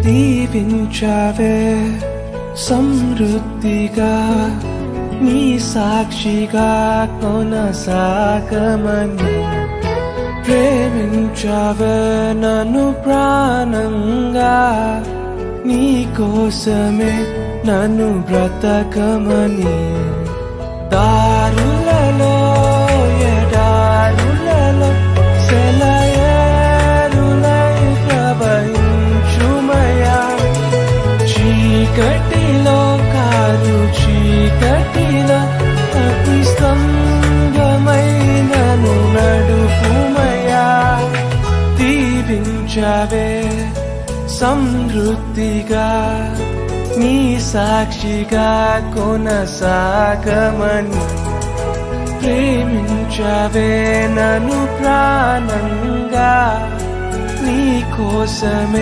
దీవించావే సమృద్ధిగా నీ సాక్షిగా కొనసాగమని ప్రేమించావే నన్ను ప్రాణంగా నీ కోసమే నన్ను బ్రతకమని దారులలో ఎడారులలో సెలయేరులై ప్రవహించుమయా చీకటిలో కారు చీకటిలో అతి స్తంభమైనను నడుపుమయా దీవించావే సమృద్ధిగా నీ సాక్షిగా కొనసాగమని ప్రేమించవే నన్ను ప్రాణంగా నీ కోసమే